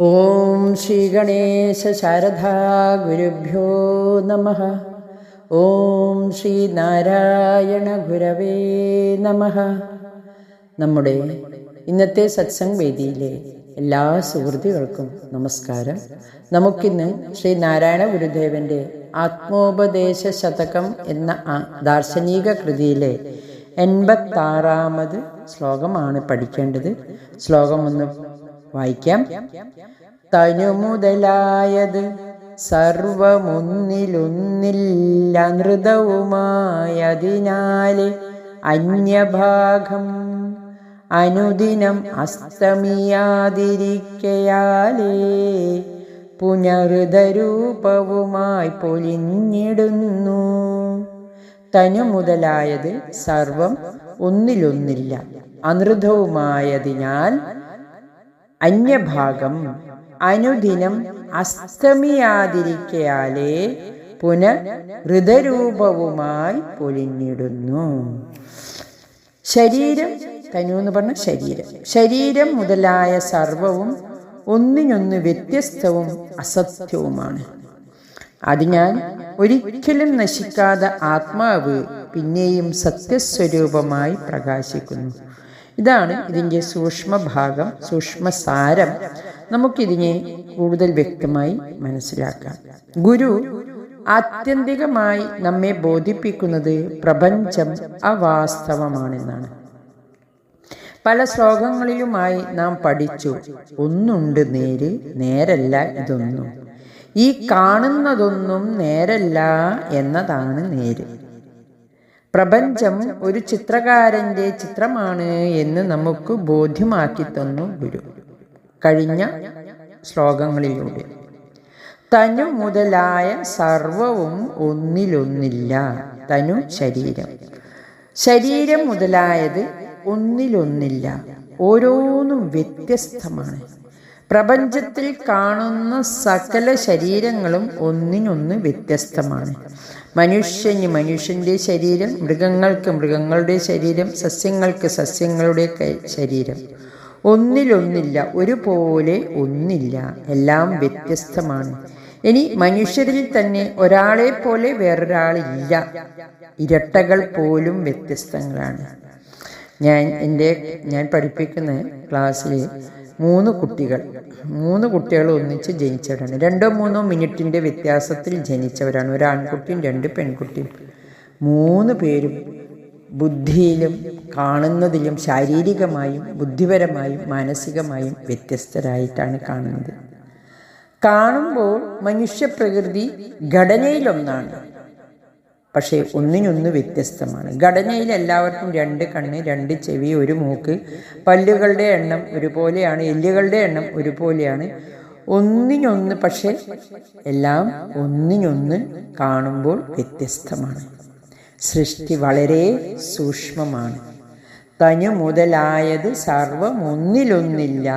ഓം ശ്രീ ഗണേശ ശാരദാ ഗുരുഭ്യോ നമഃ. ഓം ശ്രീ നാരായണ ഗുരവേ നമഃ. നമ്മുടെ ഇന്നത്തെ സത്സംഗ് വേദിയിലെ എല്ലാ സുഹൃത്തുക്കൾക്കും നമസ്കാരം. നമുക്കിന്ന് ശ്രീ നാരായണ ഗുരുദേവന്റെ ആത്മോപദേശ ശതകം എന്ന ദാർശനിക കൃതിയിലെ 86ാമത് ശ്ലോകമാണ് പഠിക്കേണ്ടത്. ശ്ലോകം ഒന്ന് വായിക്കാം. തനു മുതലായത് സർവമൊന്നിലൊന്നില്ല നൃതവുമായതിനാലെ അന്യഭാഗം അനുദിനം അസ്തമിയാതിരിക്കയാലേ പുനരുദരൂപവുമായി പൊലിഞ്ഞിടുന്നു. തനു മുതലായത് സർവം ഒന്നിലൊന്നില്ല അനൃതവുമായതിനാൽ അന്യഭാഗം അനുദിനം അസ്തമിയാതിരിക്കയാലേ പുനരുദരൂപവുമായി പൊലിഞ്ഞിടുന്നു. ശരീരം, തനു എന്ന് പറഞ്ഞ ശരീരം മുതലായ സർവവും ഒന്നിനൊന്ന് വ്യത്യസ്തവും അസത്യവുമാണ്. അതിനാൽ ഒരിക്കലും നശിക്കാതെ ആത്മാവ് പിന്നെയും സത്യസ്വരൂപമായി പ്രകാശിക്കുന്നു. ഇതാണ് ഇതിൻ്റെ സൂക്ഷ്മഭാഗം, സൂക്ഷ്മസാരം. നമുക്കിതിനെ കൂടുതൽ വ്യക്തമായി മനസ്സിലാക്കാം. ഗുരു ആത്യന്തികമായി നമ്മെ ബോധിപ്പിക്കുന്നത് പ്രപഞ്ചം അവാസ്തവമാണെന്നാണ്. പല ശ്ലോകങ്ങളിലുമായി നാം പഠിച്ചു, ഒന്നുണ്ട് നേര്, നേരല്ല ഇതൊന്നും. ഈ കാണുന്നതൊന്നും നേരല്ല എന്നതാണ് നേര്. പ്രപഞ്ചം ഒരു ചിത്രകാരൻ്റെ ചിത്രമാണ് എന്ന് നമുക്ക് ബോധ്യമാക്കി തന്നു ഗുരു കഴിഞ്ഞ ശ്ലോകങ്ങളിലൂടെ. തനു മുതലായ സർവവും ഒന്നിലൊന്നില്ല. തനു ശരീരം മുതലായത് ഒന്നിലൊന്നില്ല, ഓരോന്നും വ്യത്യസ്തമാണ്. പ്രപഞ്ചത്തിൽ കാണുന്ന സകല ശരീരങ്ങളും ഒന്നിനൊന്ന് വ്യത്യസ്തമാണ്. മനുഷ്യന് മനുഷ്യൻ്റെ ശരീരം, മൃഗങ്ങൾക്ക് മൃഗങ്ങളുടെ ശരീരം, സസ്യങ്ങൾക്ക് സസ്യങ്ങളുടെ ശരീരം. ഒന്നിലൊന്നില്ല, ഒരുപോലെ ഒന്നില്ല, എല്ലാം വ്യത്യസ്തമാണ്. ഇനി മനുഷ്യരിൽ തന്നെ ഒരാളെ പോലെ വേറൊരാളില്ല. ഇരട്ടകൾ പോലും വ്യത്യസ്തങ്ങളാണ്. ഞാൻ പഠിപ്പിക്കുന്ന ക്ലാസ്സിൽ 3 കുട്ടികൾ ഒന്നിച്ച് ജനിച്ചവരാണ്. 2-3 മിനിറ്റിൻ്റെ വ്യത്യാസത്തിൽ ജനിച്ചവരാണ്. ഒരു ആൺകുട്ടിയും 2 പെൺകുട്ടിയും. 3 പേരും ബുദ്ധിയിലും കാണുന്നതിലും ശാരീരികമായും ബുദ്ധിപരമായും മാനസികമായും വ്യത്യസ്തരായിട്ടാണ് കാണുന്നത്. കാണുമ്പോൾ മനുഷ്യപ്രകൃതി ഘടനയിലൊന്നാണ്, പക്ഷേ ഒന്നിനൊന്ന് വ്യത്യസ്തമാണ്. ഘടനയിൽ എല്ലാവർക്കും 2 കണ്ണ്, 2 ചെവി, 1 മൂക്ക്, പല്ലുകളുടെ എണ്ണം ഒരുപോലെയാണ്, എല്ലുകളുടെ എണ്ണം ഒരുപോലെയാണ്. ഒന്നിനൊന്ന്, പക്ഷേ എല്ലാം ഒന്നിനൊന്ന് കാണുമ്പോൾ വ്യത്യസ്തമാണ്. സൃഷ്ടി വളരെ സൂക്ഷ്മമാണ്. തനു മുതലായത് സർവം ഒന്നിലൊന്നില്ല.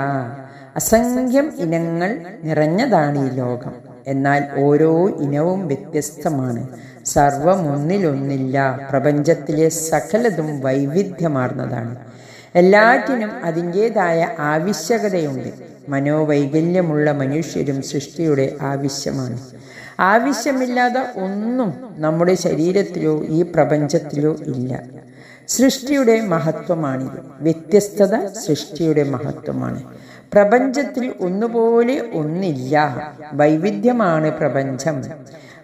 അസംഖ്യം ഇനങ്ങൾ നിറഞ്ഞതാണ് ഈ ലോകം. എന്നാൽ ഓരോ ഇനവും വ്യത്യസ്തമാണ്. സർവം ഒന്നിലൊന്നില്ല. പ്രപഞ്ചത്തിലെ സകലതും വൈവിധ്യമാർന്നതാണ്. എല്ലാറ്റിനും അതിൻ്റേതായ ആവശ്യകതയുണ്ട്. മനോവൈകല്യമുള്ള മനുഷ്യരും സൃഷ്ടിയുടെ ആവശ്യമാണ്. ആവശ്യമില്ലാതെ ഒന്നും നമ്മുടെ ശരീരത്തിലോ ഈ പ്രപഞ്ചത്തിലോ ഇല്ല. സൃഷ്ടിയുടെ മഹത്വമാണിത്. വ്യത്യസ്തത സൃഷ്ടിയുടെ മഹത്വമാണ്. പ്രപഞ്ചത്തിൽ ഒന്നുപോലെ ഒന്നില്ല. വൈവിധ്യമാണ് പ്രപഞ്ചം.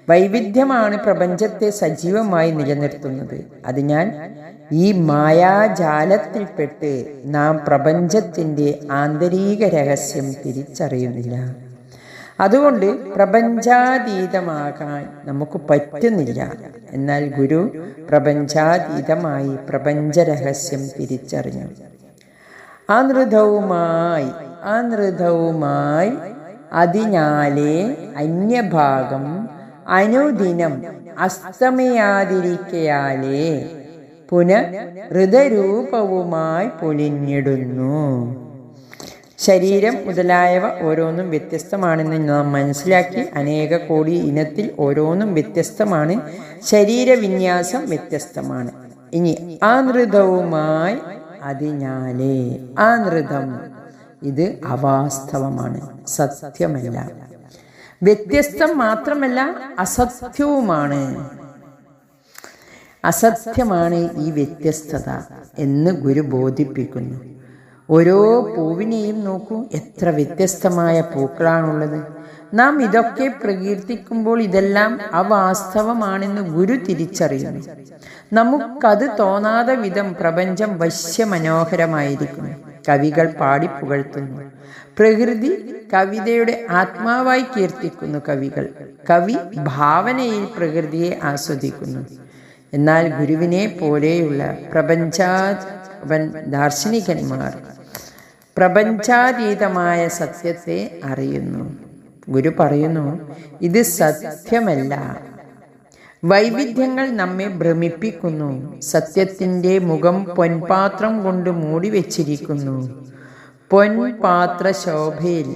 വൈവിധ്യമാണ് പ്രപഞ്ചത്തെ സജീവമായി നിലനിർത്തുന്നത്. അതിനാൽ ഈ മായാജാലത്തിൽപ്പെട്ട് നാം പ്രപഞ്ചത്തിൻ്റെ ആന്തരിക രഹസ്യം തിരിച്ചറിയുന്നില്ല. അതുകൊണ്ട് പ്രപഞ്ചാതീതമാകാൻ നമുക്ക് പറ്റുന്നില്ല. എന്നാൽ ഗുരു പ്രപഞ്ചാതീതമായി പ്രപഞ്ചരഹസ്യം തിരിച്ചറിഞ്ഞു. അനൃതവുമായി അതിനാലേ അന്യഭാഗം അനുദിനം അസ്തമയാതിരിക്കയാലേ പുനരുദരൂപവുമായി പൊലിഞ്ഞിടുന്നു. ശരീരം മുതലായവ ഓരോന്നും വ്യത്യസ്തമാണെന്ന് നാം മനസ്സിലാക്കി. അനേക കോടി ഇനത്തിൽ ഓരോന്നും വ്യത്യസ്തമാണ്. ശരീരവിന്യാസം വ്യത്യസ്തമാണ്. ഇനി അനൃതവുമായി അതിനാലേ, അനൃതം ഇത് അവാസ്തവമാണ്, സത്യമല്ല. വ്യത്യസ്തം മാത്രമല്ല, അസത്യവുമാണ്. അസത്യമാണ് ഈ വ്യത്യസ്തത എന്ന് ഗുരു ബോധിപ്പിക്കുന്നു. ഓരോ പൂവിനെയും നോക്കൂ, എത്ര വ്യത്യസ്തമായ പൂക്കളാണുള്ളത്. നാം ഇതൊക്കെ പ്രകീർത്തിക്കുമ്പോൾ ഇതെല്ലാം അവാസ്തവമാണെന്ന് ഗുരു തിരിച്ചറിയുന്നു. നമുക്കത് തോന്നാതെ വിധം പ്രപഞ്ചം വശ്യമനോഹരമായിരിക്കുന്നു. കവികൾ പാടിപ്പുകഴ്ത്തുന്നു. പ്രകൃതി കവിതയുടെ ആത്മാവായി കീർത്തിക്കുന്നു. കവി ഭാവനയിൽ പ്രകൃതിയെ ആസ്വദിക്കുന്നു. എന്നാൽ ഗുരുവിനെ പോലെയുള്ള ദാർശനികന്മാർ പ്രപഞ്ചാതീതമായ സത്യത്തെ അറിയുന്നു. ഗുരു പറയുന്നു, ഇത് സത്യമല്ല. വൈവിധ്യങ്ങൾ നമ്മെ ഭ്രമിപ്പിക്കുന്നു. സത്യത്തിൻ്റെ മുഖം പൊൻപാത്രം കൊണ്ട് മൂടി വെച്ചിരിക്കുന്നു. പൊൻപാത്ര ശോഭയിൽ,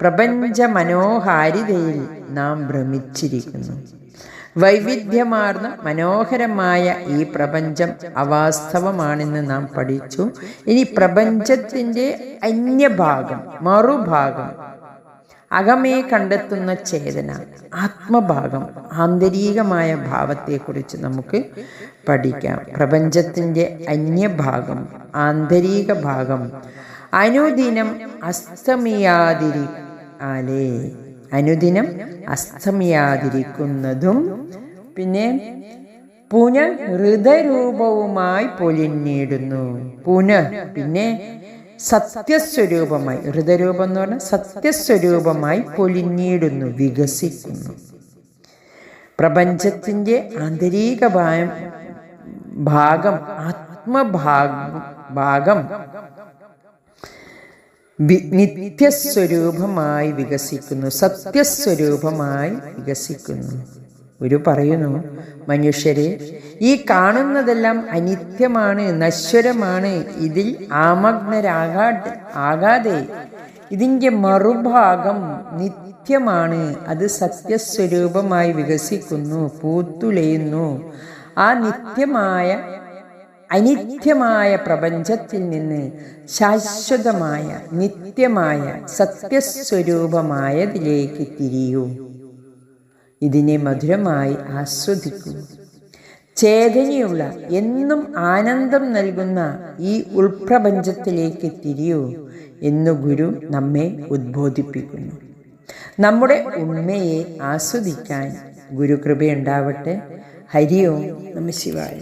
പ്രപഞ്ച മനോഹാരിതയിൽ നാം ഭ്രമിച്ചിരിക്കുന്നു. വൈവിധ്യമാർന്ന മനോഹരമായ ഈ പ്രപഞ്ചം അവാസ്തവമാണെന്ന് നാം പഠിച്ചു. ഇനി പ്രപഞ്ചത്തിൻ്റെ അന്യഭാഗം, മറുഭാഗം, അകമേ കണ്ടെത്തുന്ന ചേതന, ആത്മഭാഗം, ആന്തരികമായ ഭാവത്തെക്കുറിച്ച് നമുക്ക് പഠിക്കാം. പ്രപഞ്ചത്തിൻ്റെ അന്യഭാഗം, ആന്തരിക ഭാഗം അനുദിനം അസ്തമിയാതിരിക്കുന്നതും പിന്നെ പുനഃഹൃദരൂപവുമായി പൊലിഞ്ഞിടുന്നു. പിന്നെ സത്യസ്വരൂപമായി, ഹൃദയരൂപം എന്ന് പറഞ്ഞാൽ സത്യസ്വരൂപമായി പൊലിഞ്ഞിടുന്നു, വികസിക്കുന്നു. പ്രപഞ്ചത്തിൻ്റെ ആന്തരിക ഭാഗം, ആത്മഭാഗം നിത്യസ്വരൂപമായി വികസിക്കുന്നു, സത്യസ്വരൂപമായി വികസിക്കുന്നു. ഗുരു പറയുന്നു, മനുഷ്യരെ, ഈ കാണുന്നതെല്ലാം അനിത്യമാണ്, നശ്വരമാണ്. ഇതിൽ ആമഗ്നരാകാതെ ഇതിൻ്റെ മറുഭാഗം നിത്യമാണ്. അത് സത്യസ്വരൂപമായി വികസിക്കുന്നു, പൂത്തുലയുന്നു. ആ അനിത്യമായ പ്രപഞ്ചത്തിൽ നിന്ന് ശാശ്വതമായ നിത്യമായ സത്യസ്വരൂപമായതിലേക്ക് തിരിയൂ. ഇതിനെ മധുരമായി ആസ്വദിക്കൂ. ചേതനയുള്ള, എന്നും ആനന്ദം നൽകുന്ന ഈ ഉൾപ്രപഞ്ചത്തിലേക്ക് തിരിയൂ എന്ന് ഗുരു നമ്മെ ഉദ്ബോധിപ്പിക്കുന്നു. നമ്മുടെ ഉണ്മയെ ആസ്വദിക്കാൻ ഗുരുകൃപയുണ്ടാവട്ടെ. ഹരി ഓം നമഃ ശിവായ.